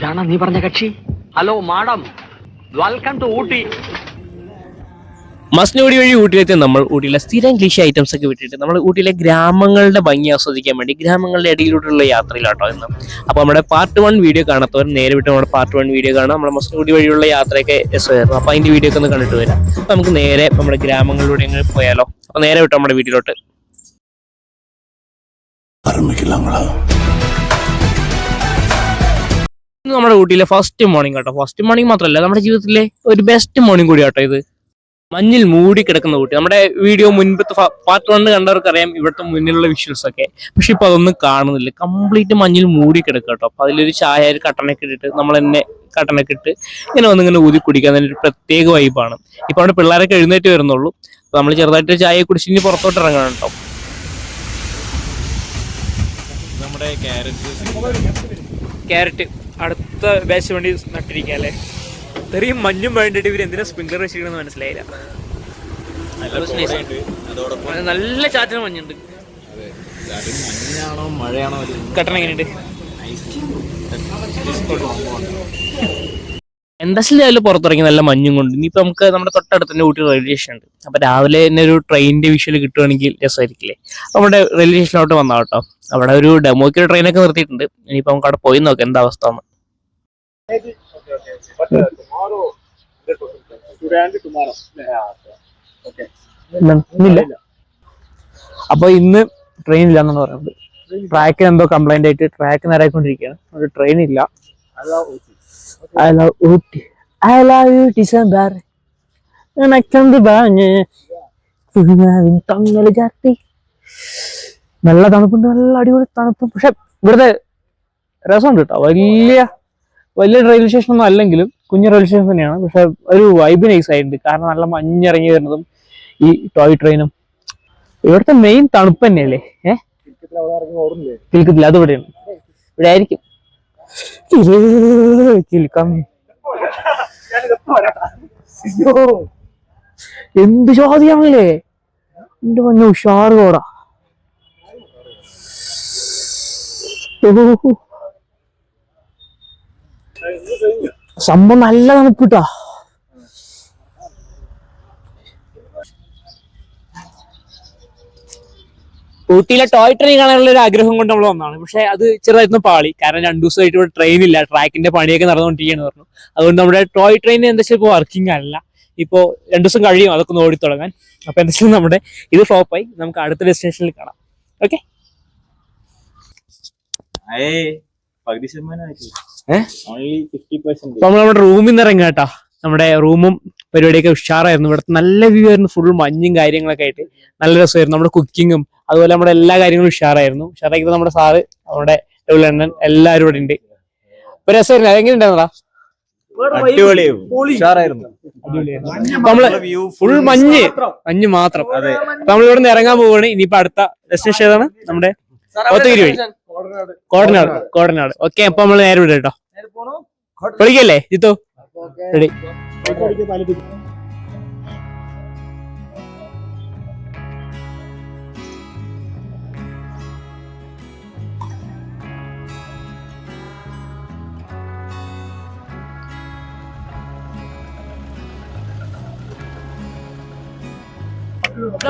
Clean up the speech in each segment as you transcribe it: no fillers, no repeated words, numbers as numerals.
ഇതാണ് നീ പറഞ്ഞ കക്ഷി? Hello madam, welcome to Ooty. Masinagudi വഴി ഊട്ടിയിലെത്തി നമ്മൾ ഊട്ടിയിലെ സ്ഥിരം ക്ലീശ ഐറ്റംസ് ഒക്കെ വിട്ടിട്ട് നമ്മൾ ഊട്ടിയിലെ ഗ്രാമങ്ങളുടെ ഭംഗി ആസ്വദിക്കാൻ വേണ്ടി ഗ്രാമങ്ങളുടെ ഇടയിലൂടെയുള്ള യാത്രയിലാട്ടോ ഇന്ന്. അപ്പോൾ നമ്മുടെ പാർട്ട് 1 വീഡിയോ കാണാത്തവർ നേരെ വിട്ട് നമ്മുടെ പാർട്ട് 1 വീഡിയോ കാണാം. നമ്മുടെ മസ്നഗുഡി വഴിയുള്ള യാത്രയൊക്കെ രസമായിരുന്നു. അപ്പോൾ അതിന്റെ വീഡിയോ ഒക്കെ ഒന്ന് കണ്ടിട്ട് വരാം. അപ്പോൾ നമുക്ക് നേരെ നമ്മുടെ ഗ്രാമങ്ങളിലൂടെ എങ്ങനെ പോയാലോ. അപ്പോൾ നേരെ വിട്ട് നമ്മുടെ വീട്ടിലോട്ട് നമ്മുടെ ഊട്ടിയിലെ ഫസ്റ്റ് മോർണിംഗ് കേട്ടോ. ഫസ്റ്റ് മോർണിംഗ് മാത്രമല്ല, നമ്മുടെ ജീവിതത്തിലെ ഒരു ബെസ്റ്റ് മോർണിംഗ് കൂടി കേട്ടോ ഇത്. മഞ്ഞിൽ മൂടി കിടക്കുന്ന ഊട്ടി. നമ്മുടെ വീഡിയോ മുൻപത്തെ പാർട്ട് 1 കണ്ടവർക്ക് അറിയാം ഇവിടുത്തെ മുന്നിലുള്ള വിഷ്വൽസ് ഒക്കെ. പക്ഷെ ഇപ്പൊ അതൊന്നും കാണുന്നില്ല, കംപ്ലീറ്റ് മഞ്ഞിൽ മൂടി കിടക്കുക കേട്ടോ. അപ്പൊ അതിലൊരു ചായ, ഒരു കട്ടനൊക്കെ ഇട്ടിട്ട് നമ്മൾ തന്നെ കട്ടനൊക്കെ ഇട്ട് ഇങ്ങനെ ഊതി കുടിക്കാൻ തന്നെ ഒരു പ്രത്യേക വൈബാണ്. ഇപ്പൊ അവിടെ പിള്ളേരൊക്കെ എഴുന്നേറ്റ് വരുന്നുള്ളൂ. അപ്പൊ നമ്മൾ ചെറുതായിട്ട് ചായ കുടിച്ച് ഇനി പുറത്തോട്ട് ഇറങ്ങണം കേട്ടോ. നമ്മുടെ ക്യാരറ്റ് അടുത്ത ബാച്ച് വേണ്ടി നട്ടിരിക്കുക അല്ലേ. ഇത്രയും മഞ്ഞും വേണ്ടിട്ട് ഇവർ എന്തിനാ സ്പ്രിംഗ്ലർ വെച്ചിരിക്കണമെന്ന് മനസ്സിലായില്ല. നല്ല ചാറ്റൽ മഞ്ഞുണ്ട്. കട്ടൻ എങ്ങനെയുണ്ട്? എന്തായാലും പുറത്തിറങ്ങി നല്ല മഞ്ഞും കൊണ്ട്. ഇനിയിപ്പോ നമുക്ക് നമ്മുടെ തൊട്ടടുത്ത് തന്നെ ഊട്ടി റെയിൽവേ സ്റ്റേഷൻ ഉണ്ട്. അപ്പൊ രാവിലെ തന്നെ ഒരു ട്രെയിനിന്റെ വിഷ്വൽ കിട്ടുവാണെങ്കിൽ രസമായിരിക്കില്ലേ. നമ്മുടെ റെയിൽവേ സ്റ്റേഷനിലോട്ട് വന്നാ കേട്ടോ. അവിടെ ഒരു ഡെമോയ്ക്ക് ട്രെയിനൊക്കെ നിർത്തിയിട്ടുണ്ട്. ഇനിയിപ്പോ നമുക്ക് അവിടെ പോയി നോക്കാം എന്താ അവസ്ഥ എന്ന്. അപ്പൊ ഇന്ന് ട്രെയിൻ ഇല്ലാന്നാണ് പറയുന്നത്. ട്രാക്കിന് എന്തോ കംപ്ലൈന്റ് ആയിട്ട് ട്രാക്ക് നേരായിക്കൊണ്ടിരിക്കുകയാണ്. ഒരു ട്രെയിൻ ഇല്ല. നല്ല തണുപ്പുണ്ട്, നല്ല അടിപൊളി തണുപ്പും. പക്ഷെ ഇവിടുത്തെ രസമുണ്ട് കേട്ടോ. വലിയ റെയിൽവേ സ്റ്റേഷൻ ഒന്നും അല്ലെങ്കിലും കുഞ്ഞു റെയിൽവേ സ്റ്റേഷൻ തന്നെയാണ്. പക്ഷെ ഒരു വൈബ് നൈസ് ആയിട്ടുണ്ട്. കാരണം നല്ല മഞ്ഞിറങ്ങി വരുന്നതും ഈ ടോയ് ട്രെയിനും. ഇവിടുത്തെ മെയിൻ തണുപ്പ് തന്നെയല്ലേ. കിൽക്കത്തില്ല, അത് ഇവിടെയാണ്. ഇവിടെ ആയിരിക്കും കിൽക്കം. എന്ത് ജാതിയാണല്ലേ എന്റെ മഞ്ഞ ഉഷാറ് കോടാ. സംഭവം നല്ല തണുപ്പിട്ടാ. ഊട്ടിയിലെ ടോയ് ട്രെയിൻ കാണാനുള്ള ഒരു ആഗ്രഹം കൊണ്ട് നമ്മൾ വന്നതാണ്. പക്ഷെ അത് ചെറുതായിരുന്നു പാളി. കാരണം 2 ദിവസമായിട്ട് ഇവിടെ ട്രെയിൻ ഇല്ല. ട്രാക്കിന്റെ പണിയൊക്കെ നടന്നുകൊണ്ടിരിക്കുകയെന്ന് പറഞ്ഞു. അതുകൊണ്ട് നമ്മുടെ ടോയ് ട്രെയിൻ എന്താ വെച്ചാൽ ഇപ്പോൾ വർക്കിംഗ് അല്ല. ഇപ്പോ 2 ദിവസം കഴിയും അതൊക്കെ ഒന്ന് ഓടിത്തുടങ്ങാൻ. അപ്പൊ എന്താ വെച്ചാൽ നമ്മുടെ ഇത് ഫ്ലോപ്പായി. നമുക്ക് അടുത്ത ഡെസ്റ്റിനേഷനിൽ കാണാം. ഓക്കെ, നമ്മൾ നമ്മുടെ റൂമിൽ നിന്ന് ഇറങ്ങുക കേട്ടാ. നമ്മുടെ റൂമും പരിപാടിയൊക്കെ ഉഷാറായിരുന്നു. ഇവിടുത്തെ നല്ല വ്യൂ ആയിരുന്നു. ഫുൾ മഞ്ഞും കാര്യങ്ങളൊക്കെ ആയിട്ട് നല്ല രസമായിരുന്നു. നമ്മുടെ കുക്കിങ്ങും അതുപോലെ നമ്മുടെ എല്ലാ കാര്യങ്ങളും ഉഷാറായിരുന്നു. ഉഷാറാക്കിയത് നമ്മുടെ സാറ്, നമ്മുടെ അണ്ണൻ എല്ലാവരും ഇവിടെ ഉണ്ട്. ഇപ്പൊ രസമായിരുന്നു. അതെങ്ങനെ ഉണ്ടായിരുന്നടാ? നമ്മള് ഫുൾ മഞ്ഞ് മാത്രം. നമ്മൾ ഇവിടെ നിന്ന് ഇറങ്ങാൻ പോവുകയാണ്. ഇനിയിപ്പോ അടുത്ത ഡെസ്റ്റിനേഷൻ ഏതാണ്? നമ്മുടെ കോത്തഗിരി വഴി കോടനാട്. ഓക്കെ, അപ്പൊ നമ്മള് നേരെ വിടാം കേട്ടോ. വിളിക്കല്ലേ ജിത്തു? റെഡി.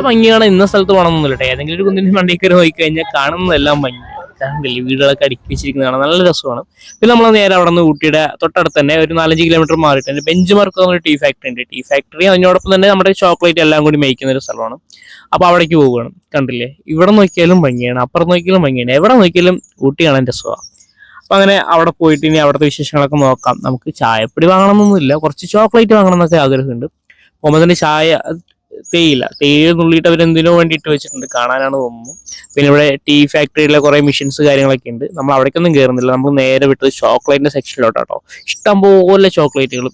ഭംഗി കാണാൻ ഇന്ന സ്ഥലത്ത് പോകണമെന്നില്ല കേട്ടോ. ഏതെങ്കിലും ഒരു കുന്നിന്റെ മണ്ടയിൽ കയറി പോയി കഴിഞ്ഞാൽ കാണുന്നതെല്ലാം ഭംഗി. വീടുകളൊക്കെ അടുക്കി വെച്ചിരിക്കുന്നത് കാണാൻ നല്ല രസമാണ്. പിന്നെ നമ്മൾ നേരെ അവിടെ നിന്ന് ഊട്ടിയുടെ തൊട്ടടുത്ത് തന്നെ ഒരു 4-5 കിലോമീറ്റർ മാറിയിട്ട് തന്നെ ബെഞ്ച് മാർക്ക് ഒരു ടീ ഫാക്ടറി ഉണ്ട്. ടീ ഫാക്ടറി അതിനോടൊപ്പം തന്നെ നമ്മുടെ ചോക്ലേറ്റ് എല്ലാം കൂടി മേയ്ക്കുന്ന ഒരു സ്ഥലമാണ്. അപ്പൊ അവിടേക്ക് പോവുകയാണ്. കണ്ടില്ലേ, ഇവിടെ നോക്കിയാലും ഭംഗിയാണ്, അപ്പുറം നോക്കിയാലും ഭംഗിയാണ്, എവിടെ നോക്കിയാലും ഊട്ടി കാണാൻ രസമാണ്. അപ്പൊ അങ്ങനെ അവിടെ പോയിട്ട് ഇനി അവിടുത്തെ വിശേഷങ്ങളൊക്കെ നോക്കാം. നമുക്ക് ചായപ്പൊടി വാങ്ങണമെന്നൊന്നുമില്ല, കുറച്ച് ചോക്ലേറ്റ് വാങ്ങണം എന്നൊക്കെ ആഗ്രഹമുണ്ട്. പോകുമ്പോൾ തന്നെ ചായ തേയില നുള്ളിയിട്ട് അവരെന്തിനോ വേണ്ടിയിട്ട് വെച്ചിട്ടുണ്ട്, കാണാനാണ് തോന്നുന്നു. പിന്നെ ഇവിടെ ടീ ഫാക്ടറിയിലെ കുറെ മെഷീൻസ് കാര്യങ്ങളൊക്കെ ഉണ്ട്. നമ്മൾ അവിടേക്കൊന്നും കയറുന്നില്ല. നമ്മൾ നേരെ വിട്ടത് ചോക്ലേറ്റിന്റെ സെക്ഷനിലോട്ടാട്ടോ. ഇഷ്ടംപോലെ ചോക്ലേറ്റുകൾ,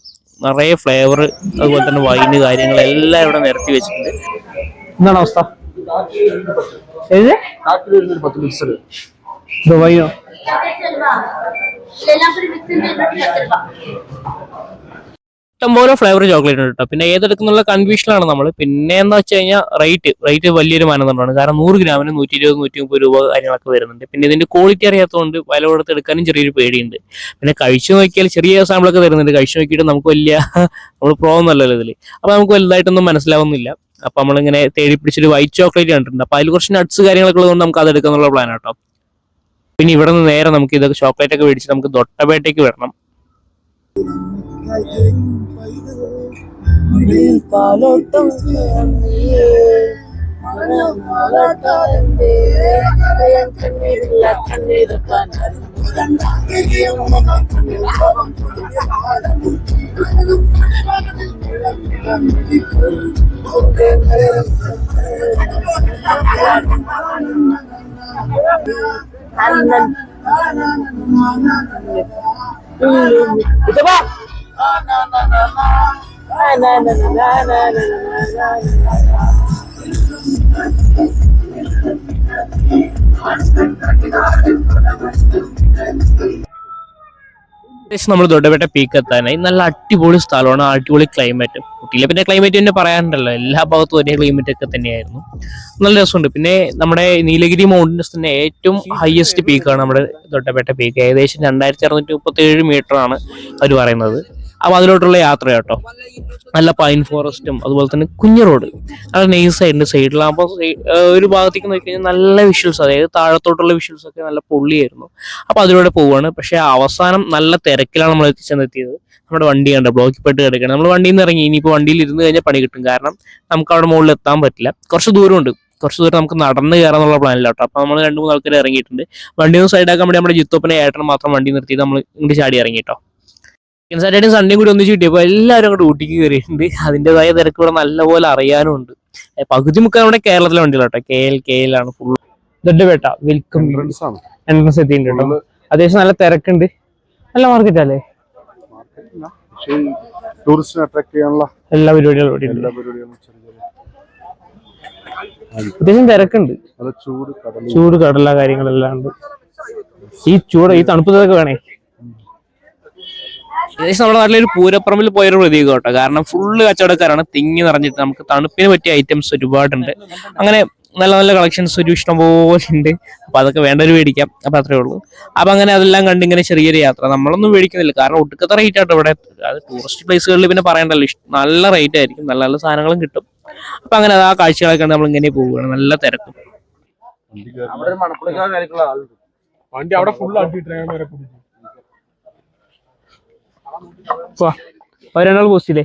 നിറയെ ഫ്ലേവർ, അതുപോലെ തന്നെ വൈന് കാര്യങ്ങളെല്ലാം ഇവിടെ നിരത്തി വെച്ചിട്ടുണ്ട്. എന്താണ് അവസ്ഥ? വൈനോ? ഇഷ്ടംപോലെ ഫ്ലേവർ ചോക്ലേറ്റ് ഉണ്ട് കേട്ടോ. പിന്നെ ഏതെടുക്കുന്നുള്ള കൺഫ്യൂഷനാണ് നമ്മൾ. പിന്നെ എന്താ വെച്ച് കഴിഞ്ഞാൽ റേറ്റ് വലിയൊരു മാനദണ്ഡമാണ്. കാരണം 100 ഗ്രാമിന് 120 130 രൂപ കാര്യങ്ങളൊക്കെ വരുന്നുണ്ട്. പിന്നെ ഇതിന്റെ ക്വാളിറ്റി അറിയാത്തതുകൊണ്ട് വില കൊടുത്ത് എടുക്കാനും ചെറിയൊരു പേടിയുണ്ട്. പിന്നെ കഴിച്ചു നോക്കിയാൽ ചെറിയ സാമ്പിളൊക്കെ തരുന്നുണ്ട്. കഴിച്ചു നോക്കിയിട്ട് നമുക്ക് വലിയ നമ്മൾ പ്രോ ഒന്നല്ലല്ലോ ഇതിൽ, അപ്പൊ നമുക്ക് വലുതായിട്ടൊന്നും മനസ്സിലാവുന്നില്ല. അപ്പൊ നമ്മളിങ്ങനെ തേടി പിടിച്ചൊരു വൈറ്റ് ചോക്ലേറ്റ് കണ്ടിട്ടുണ്ട്. അപ്പൊ അതിൽ കുറച്ച് നട്ട്സ് കാര്യങ്ങളൊക്കെ ഉള്ളതുകൊണ്ട് നമുക്ക് അത് എടുക്കാന്നുള്ള പ്ലാൻ കേട്ടോ. പിന്നെ ഇവിടെ നിന്ന് നേരെ നമുക്ക് ഇതൊക്കെ ചോക്ലേറ്റ് ഒക്കെ മേടിച്ച് നമുക്ക് ദൊട്ടപേട്ടയ്ക്ക് വരണം. നമ്മൾ ദൊഡ്ഡപേട്ട പീക്ക് എത്താനായി. നല്ല അടിപൊളി സ്ഥലമാണ്, അടിപൊളി ക്ലൈമറ്റ്. ഊട്ടിയിലെ പിന്നെ ക്ലൈമറ്റ് തന്നെ പറയാനുണ്ടല്ലോ, എല്ലാ ഭാഗത്തും ഒരേ ക്ലൈമറ്റ് ഒക്കെ തന്നെയായിരുന്നു. നല്ല രസമുണ്ട്. പിന്നെ നമ്മുടെ നീലഗിരി മൗണ്ടൻസ് തന്നെ ഏറ്റവും ഹയസ്റ്റ് പീക്കാണ് നമ്മുടെ ദൊഡ്ഡപേട്ട പീക്ക്. ഏകദേശം 2637 മീറ്റർ ആണ് അവർ പറയുന്നത്. അപ്പൊ അതിലോട്ടുള്ള യാത്ര കേട്ടോ. നല്ല പൈൻ ഫോറസ്റ്റും അതുപോലെ തന്നെ കുഞ്ഞു റോഡ് നല്ല നൈസായിട്ടുണ്ട്. സൈഡിലാകുമ്പോൾ ഒരു ഭാഗത്തേക്ക് നോക്കി കഴിഞ്ഞാൽ നല്ല വിഷ്വൽസ്, അതായത് താഴത്തോട്ടുള്ള വിഷ്വൽസ് ഒക്കെ നല്ല പൊള്ളിയായിരുന്നു. അപ്പൊ അതിലൂടെ പോവാണ്. പക്ഷെ അവസാനം നല്ല തിരക്കിലാണ് നമ്മൾ ചെന്നെത്തിയത്. നമ്മുടെ വണ്ടി കണ്ട ബ്ലോക്കിൽ പെട്ട് കിടക്കുകയാണ്. നമ്മൾ വണ്ടിയിൽ നിന്ന് ഇറങ്ങി, ഇനിയിപ്പോൾ വണ്ടിയിൽ ഇരുന്ന് കഴിഞ്ഞാൽ പണി കിട്ടും. കാരണം നമുക്ക് അവിടെ മുകളിൽ എത്താൻ പറ്റില്ല. കുറച്ച് ദൂരമുണ്ട്. കുറച്ച് ദൂരം നമുക്ക് നടന്ന് കയറാന്നുള്ള പ്ലാനില്ല കേട്ടോ. അപ്പൊ നമ്മൾ 2-3 ആൾക്കാർ ഇറങ്ങിയിട്ടുണ്ട്. വണ്ടി ഒന്ന് സൈഡാക്കാൻ വേണ്ടി നമ്മുടെ ജിത്തോപ്പനെ ഏട്ടനെ മാത്രം വണ്ടി നിർത്തിയിട്ട് നമ്മൾ ഇങ്ങോട്ട് ചാടി ഇറങ്ങിട്ടോ. സാറ്റർഡേയും സൺഡേയും കൂടി ഒന്നിച്ച് കിട്ടിയപ്പോൾ എല്ലാവരും അങ്ങോട്ട് ഊട്ടിക്ക് കയറിയിട്ടുണ്ട്. അതിൻ്റെതായ തിരക്ക് ഇവിടെ നല്ലപോലെ അറിയാനും ഉണ്ട്. പകുതി മുക്കാൻ നമ്മുടെ കേരളത്തിലെ വണ്ടികളാട്ടോ. KL ആണ് ഫുൾ. ദൊഡ്ഡപേട്ട വെൽക്കം എൻട്രൻസ് എത്തിയിട്ടുണ്ട് കേട്ടോ. അത്യാവശ്യം നല്ല തിരക്കുണ്ട്. നല്ല മാർക്കറ്റ് അല്ലേ? ടൂറിസ്റ്റിനെ അട്രാക്ട് ചെയ്യാനുള്ള എല്ലാ പരിപാടികളും അത്യാവശ്യം തിരക്കുണ്ട്. ചൂട് കടല കാര്യങ്ങളെല്ലാം ഉണ്ട്. ഈ തണുപ്പത്തൊക്കെ വേണേ. ഏകദേശം നമ്മുടെ നാട്ടിലൊരു പൂരപ്പറമ്പിൽ പോയൊരു പ്രതീകം കേട്ടോ. കാരണം ഫുള്ള് കച്ചവടക്കാരാണ്, തിങ്ങി നിറഞ്ഞിട്ട്. നമുക്ക് തണുപ്പിന് പറ്റിയ ഐറ്റംസ് ഒരുപാടുണ്ട്. അങ്ങനെ നല്ല നല്ല കളക്ഷൻസ് ഒരു ഇഷ്ടം പോലെ ഉണ്ട്. അപ്പൊ അതൊക്കെ വേണ്ടവർ മേടിക്കാം. അപ്പൊ അത്രേ ഉള്ളൂ. അപ്പൊ അങ്ങനെ അതെല്ലാം കണ്ട് ഇങ്ങനെ ചെറിയൊരു യാത്ര. നമ്മളൊന്നും മേടിക്കുന്നില്ല, കാരണം ഒട്ടുക്കത്തെ റേറ്റ് ആട്ടോ ഇവിടെ. അത് ടൂറിസ്റ്റ് പ്ലേസുകളിൽ പിന്നെ പറയണ്ടല്ലോ, നല്ല റേറ്റ് ആയിരിക്കും, നല്ല നല്ല സാധനങ്ങളും കിട്ടും. അപ്പൊ അങ്ങനെ ആ കാഴ്ചകളൊക്കെ കണ്ട് നമ്മൾ ഇങ്ങനെ പോവുകയാണ്. നല്ല തിരക്കും. വണ്ടി അവിടെ ഫുൾ ഒരാൾ പോസ്റ്റില്ലേ?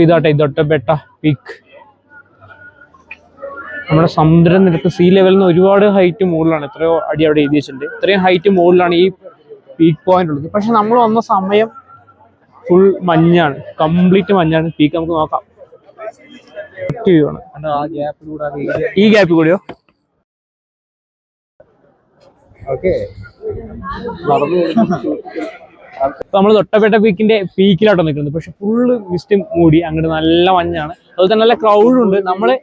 ഇതാട്ടെ ദൊഡ്ഡപേട്ട പീക്ക്. നമ്മുടെ സമുദ്രനിരപ്പ് സീ ലെവലിൽ നിന്ന് ഒരുപാട് ഹൈറ്റ് മുകളിലാണ്. എത്രയോ അടി അവിടെ എഴുതി വെച്ചിട്ടുണ്ട്. ഇത്രയും ഹൈറ്റ് മുകളിലാണ് ഈ പീക്ക് പോയിന്റ് ഉള്ളത്. പക്ഷെ നമ്മൾ വന്ന സമയം ഫുൾ മഞ്ഞാണ്, കംപ്ലീറ്റ് മഞ്ഞാണ്. പീക്ക് നമുക്ക് നോക്കാം. ഈ ഗ്യാപ്പിൽ കൂടിയോ? നമ്മൾ ദൊഡ്ഡപേട്ട പീക്കിന്റെ പീക്കിലാട്ടോ നിൽക്കുന്നത്. പക്ഷെ ഫുള്ള് മിസ്റ്റ് മൂടി, അങ്ങോട്ട് നല്ല മഞ്ഞാണ്. അതുപോലെ തന്നെ നല്ല ക്രൗഡുണ്ട്. നമ്മള്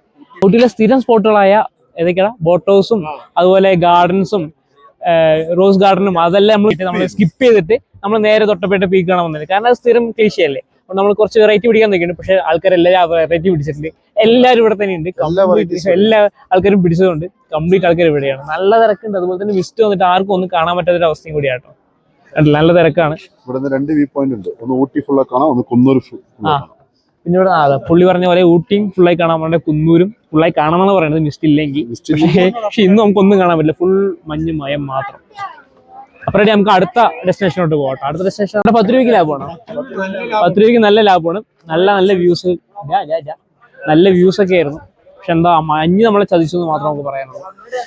ഊട്ടിയിലെ സ്ഥിരം സ്പോട്ടുകളായ ഏതൊക്കെയാണ് ബോട്ട് ഹൗസും അതുപോലെ ഗാർഡൻസും റോസ് ഗാർഡനും അതെല്ലാം നമ്മൾ സ്കിപ്പ് ചെയ്തിട്ട് നമ്മൾ നേരെ ദൊഡ്ഡപേട്ട പീക്ക് കാണാൻ വന്നത്. കാരണം അത് സ്ഥിരം ക്ലീശയല്ലേ. അപ്പോൾ നമ്മൾ കുറച്ച് വെറൈറ്റി പിടിക്കാൻ നിൽക്കുന്നുണ്ട്. പക്ഷെ ആൾക്കാരെല്ലാം വെറൈറ്റി പിടിച്ചിട്ടുണ്ട്. എല്ലാവരും ഇവിടെ തന്നെ ഉണ്ട്. എല്ലാ ആൾക്കാരും പിടിച്ചതുകൊണ്ട് കംപ്ലീറ്റ് ആൾക്കാർ ഇവിടെയാണ്. നല്ല തിരക്കുണ്ട്. അതുപോലെ തന്നെ മിസ്റ്റ് വന്നിട്ട് ആർക്കും ഒന്നും കാണാൻ പറ്റാത്തൊരു അവസ്ഥയും കൂടിയാട്ടോ. നല്ല തിരക്കാണ്. ഇവിടെ 2 വ്യൂ പോയിന്റ് ഉണ്ട്. ഒന്ന് ഊട്ടി ഫുള്ളായി കാണാം, ഒന്ന് കുന്നൂർ. പിന്നെ ഇവിടെ പുള്ളി പറഞ്ഞ പോലെ ഊട്ടിയും ഫുള്ളായി കാണാൻ വേണ്ട, കുന്നൂരും ഫുള്ളായി കാണാമെന്ന് പറയുന്നത് മിസ്റ്റ് ഇല്ലെങ്കിൽ. പക്ഷെ ഇന്ന് നമുക്കൊന്നും കാണാൻ പറ്റില്ല, ഫുൾ മഞ്ഞ് മയം മാത്രം. അപ്പറേ നമുക്ക് അടുത്ത ഡെസ്റ്റിനേഷനോട്ട് പോകട്ടെ. അടുത്ത ഡെസ്റ്റിനേഷൻ 10 രൂപയ്ക്ക് ലാഭമാണ്. 10 രൂപയ്ക്ക് നല്ല ലാഭമാണ്. നല്ല വ്യൂസ്, നല്ല വ്യൂസ് ഒക്കെ ആയിരുന്നു. പക്ഷെ എന്താ മഞ്ഞ് നമ്മളെ ചതിച്ചു എന്ന് മാത്രം നമുക്ക് പറയാനുള്ളൂ.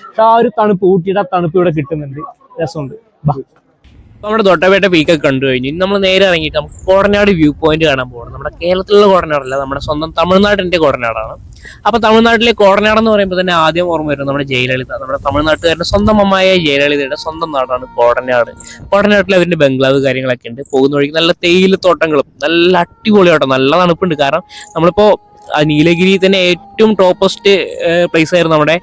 പക്ഷെ ആ ഒരു തണുപ്പ്, ഊട്ടിയുടെ തണുപ്പ് ഇവിടെ കിട്ടുന്നുണ്ട്. രസമുണ്ട്. നമ്മുടെ ദൊഡ്ഡപേട്ട പീക്കൊക്കെ കണ്ടു കഴിഞ്ഞു. ഇനി നമ്മൾ നേരെ ഇറങ്ങിയിട്ട് നമുക്ക് കോടനാട് വ്യൂ പോയിന്റ് കാണാൻ പോകണം. നമ്മുടെ കേരളത്തിലുള്ള കോടനാടല്ല, നമ്മുടെ സ്വന്തം തമിഴ്നാടിന്റെ കോടനാടാണ്. അപ്പൊ തമിഴ്നാട്ടിലെ കോടനാട് എന്ന് പറയുമ്പോൾ തന്നെ ആദ്യം ഓർമ്മ വരുന്നത് നമ്മുടെ ജയലളിത, നമ്മുടെ തമിഴ്നാട്ടുകാരുടെ സ്വന്തം അമ്മയായ ജയലളിതയുടെ സ്വന്തം നാടാണ് കോടനാട്. കോടനാട്ടിൽ അവരുടെ ബംഗ്ലാവ് കാര്യങ്ങളൊക്കെ ഉണ്ട്. പോകുന്ന വഴിക്ക് നല്ല തേയിലത്തോട്ടങ്ങളും നല്ല അടിപൊളിയാട്ടോ. നല്ല തണുപ്പുണ്ട്. കാരണം നമ്മളിപ്പോ നീലഗിരി തന്നെ ഏറ്റവും ടോപ്പസ്റ്റ് പ്ലേസ് ആയിരുന്നു നമ്മുടെ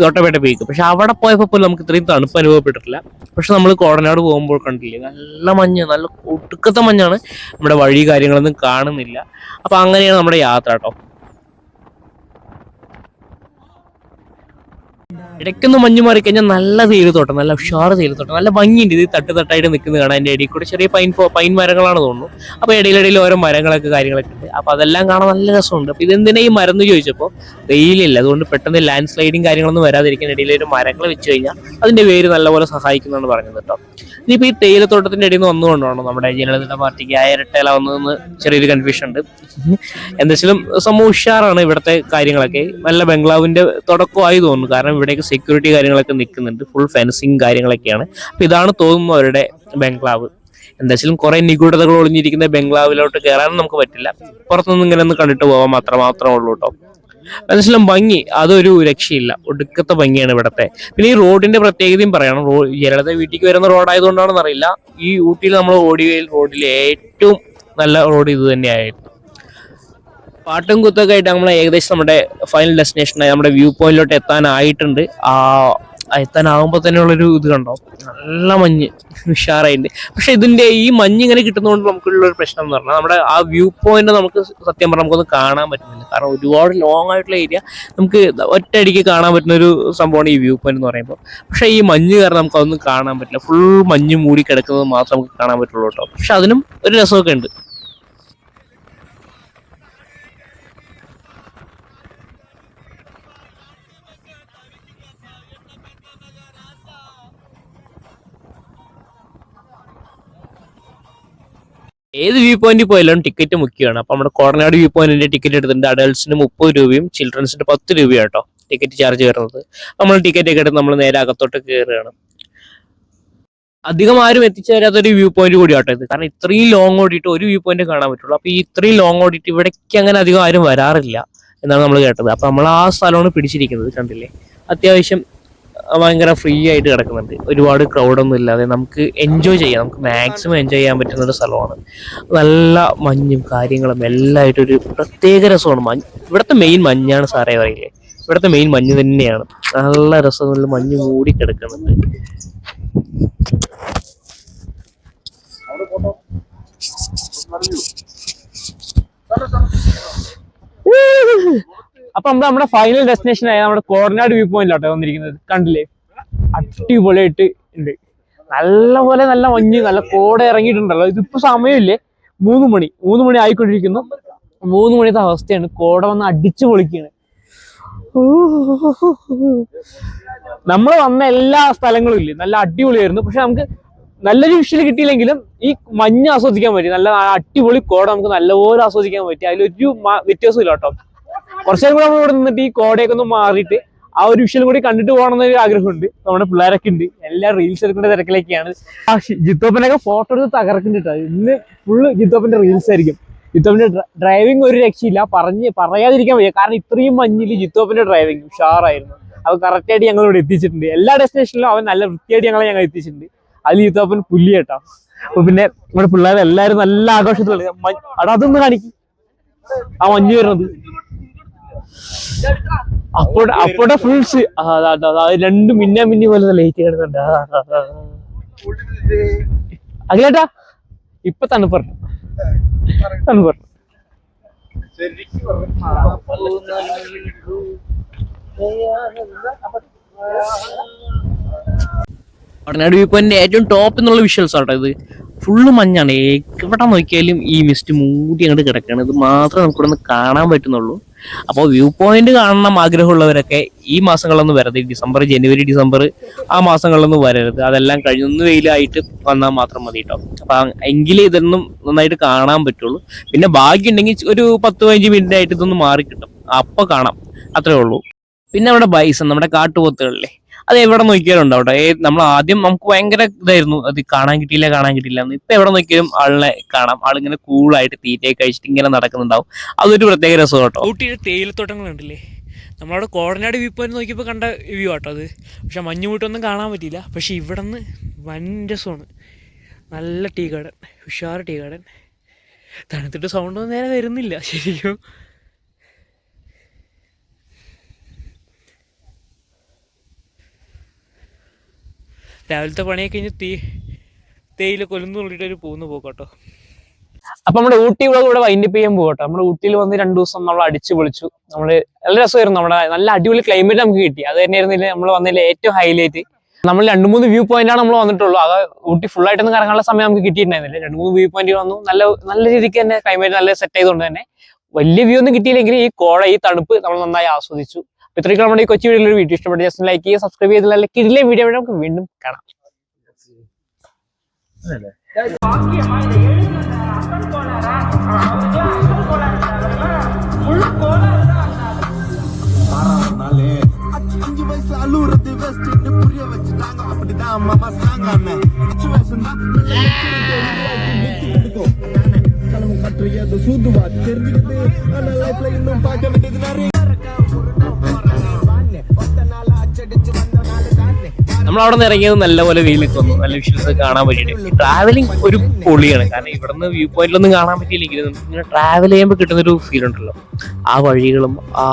തൊട്ടപേട്ട പീക്ക്. പക്ഷെ അവിടെ പോയപ്പോൾ പോലും നമുക്ക് ഇത്രയും തണുപ്പ് അനുഭവപ്പെട്ടിട്ടില്ല. പക്ഷെ നമ്മൾ കോടനാട് പോകുമ്പോൾ കണ്ടില്ലേ, നല്ല മഞ്ഞ്, നല്ല ഒടുക്കത്തെ മഞ്ഞാണ്. നമ്മുടെ വഴി കാര്യങ്ങളൊന്നും കാണുന്നില്ല. അപ്പൊ അങ്ങനെയാണ് നമ്മുടെ യാത്ര കേട്ടോ. ഇടയ്ക്കൊന്ന് മഞ്ഞ് മാറി കഴിഞ്ഞാൽ നല്ല തേയിലത്തോട്ടം, നല്ല ഉഷാറ് തേയിലത്തോട്ടം, നല്ല ഭംഗിയുണ്ട്. ഇത് തട്ടായിട്ട് നിൽക്കുന്നത് കാണാൻ. അതിൻ്റെ ഇടയിൽ കൂടെ ചെറിയ പൈൻ മരങ്ങളാണ് തോന്നുന്നു. അപ്പോൾ ഇടയിലിടയിൽ ഓരോ മരങ്ങളൊക്കെ കാര്യങ്ങളൊക്കെ ഉണ്ട്. അപ്പോൾ അതെല്ലാം കാണാൻ നല്ല രസമുണ്ട്. അപ്പോൾ ഇതെന്തിനാ ഈ മരം എന്ന് ചോദിച്ചപ്പോൾ വെയിലില്ല, അതുകൊണ്ട് പെട്ടെന്ന് ലാൻഡ് സ്ലൈഡിങ് കാര്യങ്ങളൊന്നും വരാതിരിക്കാൻ ഇടയിൽ ഒരു മരങ്ങൾ വെച്ച് കഴിഞ്ഞാൽ അതിൻ്റെ വേര് നല്ലപോലെ സഹായിക്കുന്നതാണ് പറഞ്ഞത് കേട്ടോ. ഇനിയിപ്പോൾ ഈ തേയിലത്തോട്ടത്തിൻ്റെ ഇടയിൽ നിന്ന് വന്നുകൊണ്ടാണോ നമ്മുടെ ജനതാദള പാർട്ടിക്ക് ആ ഇരട്ടയില വന്നതെന്ന് ചെറിയൊരു കൺഫ്യൂഷൻ ഉണ്ട്. എന്തായാലും സംഭവം ഉഷാറാണ് ഇവിടുത്തെ കാര്യങ്ങളൊക്കെ. നല്ല ബംഗ്ലാവിൻ്റെ തുടക്കമായി തോന്നുന്നു. കാരണം ഇവിടേക്ക് സെക്യൂരിറ്റി കാര്യങ്ങളൊക്കെ നിൽക്കുന്നുണ്ട്. ഫുൾ ഫെൻസിങ് കാര്യങ്ങളൊക്കെയാണ്. അപ്പോൾ ഇതാണ് തോന്നുന്നു അവരുടെ ബംഗ്ലാവ്. എന്തായാലും കുറെ നിഗൂഢതകൾ ഒളിഞ്ഞിരിക്കുന്ന ബംഗ്ലാവിലോട്ട് കയറാനും നമുക്ക് പറ്റില്ല. പുറത്തുനിന്ന് ഇങ്ങനെ ഒന്ന് കണ്ടിട്ട് പോകാൻ മാത്രമേ ഉള്ളൂ കേട്ടോ. എന്തായാലും ഭംഗി അതൊരു രക്ഷയില്ല, ഒടുക്കത്തെ ഭംഗിയാണ് ഇവിടത്തെ. പിന്നെ ഈ റോഡിന്റെ പ്രത്യേകതയും പറയണം. ജലത വീട്ടിലേക്ക് വരുന്ന റോഡായതുകൊണ്ടാണെന്ന് അറിയില്ല, ഈ ഊട്ടിയിൽ നമ്മൾ ഓടിയ റോഡിലെ ഏറ്റവും നല്ല റോഡ് ഇത് തന്നെയായിരുന്നു. പാട്ടും കുത്തൊക്കെ ആയിട്ട് നമ്മൾ ഏകദേശം നമ്മുടെ ഫൈനൽ ഡെസ്റ്റിനേഷനായി നമ്മുടെ വ്യൂ പോയിന്റിലോട്ട് എത്താനായിട്ടുണ്ട്. എത്താനാകുമ്പോൾ തന്നെയുള്ളൊരു ഇത് കണ്ടോ, നല്ല മഞ്ഞ് ഉഷാറായിട്ടുണ്ട്. പക്ഷെ ഇതിന്റെ ഈ മഞ്ഞ് ഇങ്ങനെ കിട്ടുന്നതുകൊണ്ട് നമുക്കുള്ളൊരു പ്രശ്നം എന്ന് പറഞ്ഞാൽ നമ്മുടെ ആ വ്യൂ പോയിന്റ് നമുക്ക് സത്യം പറഞ്ഞാൽ നമുക്കൊന്നും കാണാൻ പറ്റുന്നില്ല. കാരണം ഒരുപാട് ലോങ് ആയിട്ടുള്ള ഏരിയ നമുക്ക് ഒറ്റയടിക്ക് കാണാൻ പറ്റുന്ന ഒരു സംഭവമാണ് ഈ വ്യൂ പോയിന്റ് എന്ന് പറയുമ്പോൾ. പക്ഷെ ഈ മഞ്ഞ് കാരണം നമുക്ക് അതൊന്നും കാണാൻ പറ്റില്ല. ഫുൾ മഞ്ഞ് മൂടി കിടക്കുന്നത് മാത്രം നമുക്ക് കാണാൻ പറ്റുള്ളൂ കേട്ടോ. പക്ഷെ അതിനും ഒരു രസമൊക്കെ ഉണ്ട്. ഏത് വ്യൂ പോയിന്റിൽ പോയാലും ടിക്കറ്റ് മുഖ്യമാണ്. അപ്പൊ നമ്മുടെ കോടനാട് വ്യൂ പോയിന്റിന്റെ ടിക്കറ്റ് എടുത്തിട്ടുണ്ട്. അഡൽട്സിന് 30 രൂപയും ചിൽഡ്രൻസിന് 10 രൂപയും കേട്ടോ ടിക്കറ്റ് ചാർജ് വരുന്നത്. നമ്മൾ ടിക്കറ്റ് ഒക്കെ എടുത്ത് നമ്മൾ നേരെ അകത്തോട്ട് കയറുകയാണ്. അധികം ആരും എത്തിച്ചേരാത്തൊരു വ്യൂ പോയിന്റ് കൂടി ആട്ടോ ഇത്. കാരണം ഇത്രയും ലോങ് ഓടിയിട്ട് ഒരു വ്യൂ പോയിന്റ് കാണാൻ പറ്റുള്ളൂ. അപ്പൊ ഈ ഇത്രയും ലോങ് ഓടിയിട്ട് ഇവിടേക്ക് അങ്ങനെ അധികം ആരും വരാറില്ല എന്നാണ് നമ്മൾ കേട്ടത്. അപ്പൊ നമ്മൾ ആ സ്ഥലമാണ് പിടിച്ചിരിക്കുന്നത്. കണ്ടില്ലേ, അത്യാവശ്യം ഭയങ്കര ഫ്രീ ആയിട്ട് കിടക്കുന്നുണ്ട്. ഒരുപാട് ക്രൗഡൊന്നും ഇല്ലാതെ നമുക്ക് എൻജോയ് ചെയ്യാം. നമുക്ക് മാക്സിമം എൻജോയ് ചെയ്യാൻ പറ്റുന്ന ഒരു സ്ഥലമാണ്. നല്ല മഞ്ഞും കാര്യങ്ങളും എല്ലാം ആയിട്ടൊരു പ്രത്യേക രസമാണ്. ഇവിടുത്തെ മെയിൻ മഞ്ഞാണ് സാറേ പറയില്ലേ, ഇവിടുത്തെ മെയിൻ മഞ്ഞ് തന്നെയാണ്. നല്ല രസമുള്ള മഞ്ഞ് മൂടി കിടക്കുന്നുണ്ട്. അപ്പൊ നമ്മുടെ ഫൈനൽ ഡെസ്റ്റിനേഷൻ ആയ നമ്മുടെ കോടനാട് വ്യൂ പോയിന്റിലോട്ടെ വന്നിരിക്കുന്നത്. കണ്ടില്ലേ, അടിപൊളിയായിട്ട് ഉണ്ട്. നല്ലപോലെ നല്ല മഞ്ഞ്, നല്ല കോട ഇറങ്ങിയിട്ടുണ്ടല്ലോ. ഇതിപ്പോ സമയമില്ലേ, 3 മണി ആയിക്കൊണ്ടിരിക്കുന്നു. 3 മണിത്തെ അവസ്ഥയാണ്. കോട വന്ന് അടിച്ചു പൊളിക്കുകയാണ്. നമ്മൾ വന്ന എല്ലാ സ്ഥലങ്ങളും ഇല്ലേ നല്ല അടിപൊളിയായിരുന്നു. പക്ഷെ നമുക്ക് നല്ലൊരു വിഷ്വൽ കിട്ടിയില്ലെങ്കിലും ഈ മഞ്ഞ് ആസ്വദിക്കാൻ പറ്റി. നല്ല അടിപൊളി കോട നമുക്ക് നല്ലപോലെ ആസ്വദിക്കാൻ പറ്റി. അതിലൊരു വ്യത്യാസവും ഇല്ല കേട്ടോ. കുറച്ചേരം കൂടെ നമ്മൾ ഇവിടെ നിന്നിട്ട് ഈ കോടയൊക്കെ ഒന്ന് മാറിയിട്ട് ആ ഒരു വിഷ്വലും കൂടി കണ്ടിട്ട് പോകണമെന്നൊരു ആഗ്രഹമുണ്ട്. നമ്മുടെ പിള്ളേരൊക്കെ ഉണ്ട്, എല്ലാം റീൽസ് എടുക്കേണ്ട തിരക്കിലേക്കാണ്. ജിത്തോപ്പനൊക്കെ ഫോട്ടോ എടുത്ത് തകർക്കുന്നുണ്ട്. ഇന്ന് ഫുള്ള് ജിത്തോപ്പന്റെ റീൽസ് ആയിരിക്കും. ജിത്തോപ്പന്റെ ഡ്രൈവിംഗ് ഒരു രക്ഷയില്ല, പറയാതിരിക്കാൻ വയ്യ. കാരണം ഇത്രയും മഞ്ഞിൽ ജിത്തോപ്പന്റെ ഡ്രൈവിംഗ് ഉഷാറായിരുന്നു. അത് കറക്റ്റായിട്ട് ഞങ്ങൾ ഇവിടെ എത്തിച്ചിട്ടുണ്ട്. എല്ലാ ഡെസ്റ്റിനേഷനിലും അവൻ നല്ല വൃത്തിയായിട്ട് ഞങ്ങൾ എത്തിച്ചിട്ടുണ്ട്. അതിൽ ജിത്തോപ്പൻ പുല്ലി കേട്ടോ. അപ്പൊ പിന്നെ നമ്മുടെ പിള്ളേരെല്ലാരും നല്ല ആഘോഷത്തിലുള്ള അവിടെ അതൊന്ന് കാണിക്കും ആ മഞ്ഞ് വരുന്നത്. അപ്പോടെ ഫുൾസ് രണ്ടും മിന്നി പോലെ ലൈറ്റ് കിടന്നുണ്ട്. അഖിലേട്ടാ ഇപ്പൊ തണുപ്പറഞ്ഞു. കോടനാട് വ്യൂ പോയിന്റിന്റെ ഏറ്റവും ടോപ്പ് എന്നുള്ള വിഷ്വൽസ് ആട്ടോ ഇത്. ഫുള്ള് മഞ്ഞാണ്. എവിടെ നോക്കിയാലും ഈ മിസ്റ്റ് മൂടി അങ്ങോട്ട് കിടക്കുകയാണ്. ഇത് മാത്രമേ നമുക്ക് ഇവിടെ നിന്ന് കാണാൻ പറ്റുന്നുള്ളൂ. അപ്പോൾ വ്യൂ പോയിന്റ് കാണണം ആഗ്രഹമുള്ളവരൊക്കെ ഈ മാസങ്ങളിലൊന്നും വരരുത്. ഡിസംബർ, ജനുവരി, ഡിസംബർ ആ മാസങ്ങളിലൊന്നും വരരുത്. അതെല്ലാം കഴിഞ്ഞൊന്ന് വെയിലായിട്ട് വന്നാൽ മാത്രം മതി കേട്ടോ. അപ്പൊ എങ്കിലേ ഇതൊന്നും നന്നായിട്ട് കാണാൻ പറ്റുള്ളൂ. പിന്നെ ഭാഗ്യം ഉണ്ടെങ്കിൽ ഒരു 10-15 മിനിറ്റ് ആയിട്ട് ഇതൊന്ന് മാറി കിട്ടും, അപ്പൊ കാണാം. അത്രേ ഉള്ളൂ. പിന്നെ അവിടെ ബൈസൺ, നമ്മുടെ കാട്ടുപോത്തുകളിലെ, അത് എവിടെ നോക്കിയാലും ഉണ്ടാവും കേട്ടോ. നമ്മൾ ആദ്യം നമുക്ക് ഭയങ്കര ഇതായിരുന്നു, അത് കാണാൻ കിട്ടിയില്ല എന്ന്. ഇപ്പൊ എവിടെ നോക്കിയാലും ആളിനെ കാണാം. ആളിങ്ങനെ കൂളായിട്ട് തീറ്റയൊക്കെ കഴിച്ചിട്ട് ഇങ്ങനെ നടക്കുന്നുണ്ടാവും. അതൊരു പ്രത്യേക രസം കേട്ടോ. ഊട്ടിയുടെ തേയിലത്തോട്ടങ്ങൾ ഉണ്ടല്ലേ, നമ്മളവിടെ കോടനാട് വ്യൂ പോയിന്റ് നോക്കിയപ്പോൾ കണ്ട വ്യൂ ആട്ടോ അത്. പക്ഷെ മഞ്ഞ് മൂട്ടൊന്നും കാണാൻ പറ്റിയില്ല. പക്ഷെ ഇവിടെ നിന്ന് വൻ രസമാണ്. നല്ല ടീ ഗാർഡൻ, ഉഷാർ ടീ ഗാർഡൻ. തണുത്തിട്ട് സൗണ്ടൊന്നും നേരെ വരുന്നില്ല ശരിക്കും. രാവിലത്തെ പണിയൊക്കെ കഴിഞ്ഞ് തേയില കൊലുന്ന് കൊള്ളിട്ടൊരു പോകുന്നു പോകട്ടോ. അപ്പൊ നമ്മുടെ ഊട്ടി വ്ളോഗ് ഇവിടെ വൈൻഡപ്പ് ചെയ്യാൻ പോകട്ടോ. നമ്മുടെ ഊട്ടിയിൽ വന്ന് 2 ദിവസം നമ്മൾ അടിച്ചു പൊളിച്ചു. നമ്മള് നല്ല രസമായിരുന്നു. നമ്മുടെ നല്ല അടിപൊളി ക്ലൈമറ്റ് നമുക്ക് കിട്ടി. അത് തന്നെയായിരുന്നില്ല നമ്മൾ വന്നതിൽ ഏറ്റവും ഹൈലൈറ്റ്. നമ്മൾ 2-3 വ്യൂ പോയിന്റ് ആണ് നമ്മൾ വന്നിട്ടുള്ളൂ. അത് ഊട്ടി ഫുൾ ആയിട്ടൊന്നും കറങ്ങാനുള്ള സമയം നമുക്ക് കിട്ടിയിട്ടുണ്ടായിരുന്നില്ല. 2-3 വ്യൂ പോയിന്റ് വന്നു. നല്ല രീതിക്ക് തന്നെ ക്ലൈമറ്റ് നല്ല സെറ്റ് ചെയ്തുകൊണ്ട് തന്നെ വലിയ വ്യൂ ഒന്നും കിട്ടിയില്ലെങ്കിൽ ഈ കോട ഈ തണുപ്പ് നമ്മൾ നന്നായി ആസ്വദിച്ചു. അപ്പൊ ഇത്രയ്ക്ക് നമ്മുടെ ഈ കൊച്ചു വീഡിയോയിൽ വീഡിയോ ഇഷ്ടപ്പെട്ടു ജസ്റ്റ് ലൈക്ക് ചെയ്യുക, സബ്സ്ക്രൈബ് ചെയ്തില്ല കിടിലെ വീഡിയോ നമുക്ക് വീണ്ടും കാണാം. നമ്മൾ അവിടെ നിന്ന് ഇറങ്ങിയത് നല്ലപോലെ വെയിലൊക്കെ വന്നു. നല്ല വിഷ്വൽസ് കാണാൻ പറ്റിയിട്ട് ട്രാവലിംഗ് ഒരു പൊളിയാണ്. കാരണം ഇവിടുന്ന് വ്യൂ പോയിന്റിലൊന്നും കാണാൻ പറ്റിയില്ലെങ്കിലും ഇങ്ങനെ ട്രാവൽ ചെയ്യുമ്പോൾ കിട്ടുന്നൊരു ഫീൽ ഉണ്ടല്ലോ. ആ വഴികളും ആ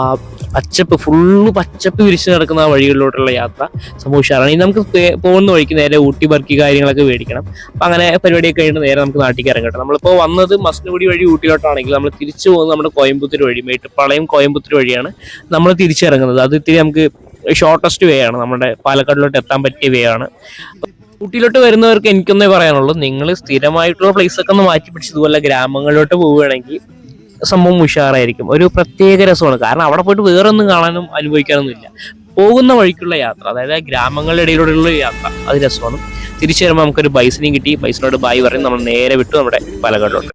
പച്ചപ്പ് ഫുള്ള് പച്ചപ്പ് വിരിച്ച് നടക്കുന്ന ആ വഴികളിലോട്ടുള്ള യാത്ര സംഭവം ഉഷാറാണ്. ഇനി നമുക്ക് പോകുന്ന വഴിക്ക് നേരെ ഊട്ടി ബർക്കി കാര്യങ്ങളൊക്കെ മേടിക്കണം. അപ്പം അങ്ങനെ പരിപാടിയൊക്കെ കഴിഞ്ഞിട്ട് നേരെ നമുക്ക് നാട്ടിലേക്ക് ഇറങ്ങട്ടെ. നമ്മളിപ്പോൾ വന്നത് മസനഗുഡി വഴി ഊട്ടിയിലോട്ടാണെങ്കിൽ നമ്മൾ തിരിച്ചു പോകുന്നത് നമ്മുടെ കോയമ്പത്തൂർ വഴി മേട്ടുപ്പാളയം കോയമ്പത്തൂർ വഴിയാണ് നമ്മൾ തിരിച്ചിറങ്ങുന്നത്. അത് ഇത്തിരി നമുക്ക് ഷോർട്ടസ്റ്റ് വേ ആണ്. നമ്മുടെ പാലക്കാടിലോട്ട് എത്താൻ പറ്റിയ വേ ആണ്. ഊട്ടിയിലോട്ട് വരുന്നവർക്ക് എനിക്കൊന്നേ പറയാനുള്ളൂ, നിങ്ങൾ സ്ഥിരമായിട്ടുള്ള പ്ലേസ് ഒക്കെ ഒന്ന് മാറ്റി പിടിച്ച് ഇതുപോലെ ഗ്രാമങ്ങളിലോട്ട് പോവുകയാണെങ്കിൽ സംഭവം ഉഷാറായിരിക്കും. ഒരു പ്രത്യേക രസമാണ്. കാരണം അവിടെ പോയിട്ട് വേറെ ഒന്നും കാണാനും അനുഭവിക്കാനൊന്നും ഇല്ല. പോകുന്ന വഴിക്കുള്ള യാത്ര, അതായത് ഗ്രാമങ്ങളുടെ ഇടയിലൂടെയുള്ള യാത്ര, അത് രസമാണ്. തിരിച്ചു വരുമ്പോൾ നമുക്കൊരു ബൈസിനെയും കിട്ടി. ബൈസിനോട് ബായ് പറയും. നമ്മൾ നേരെ വിട്ടു നമ്മുടെ പാലക്കാടിലോട്ട്.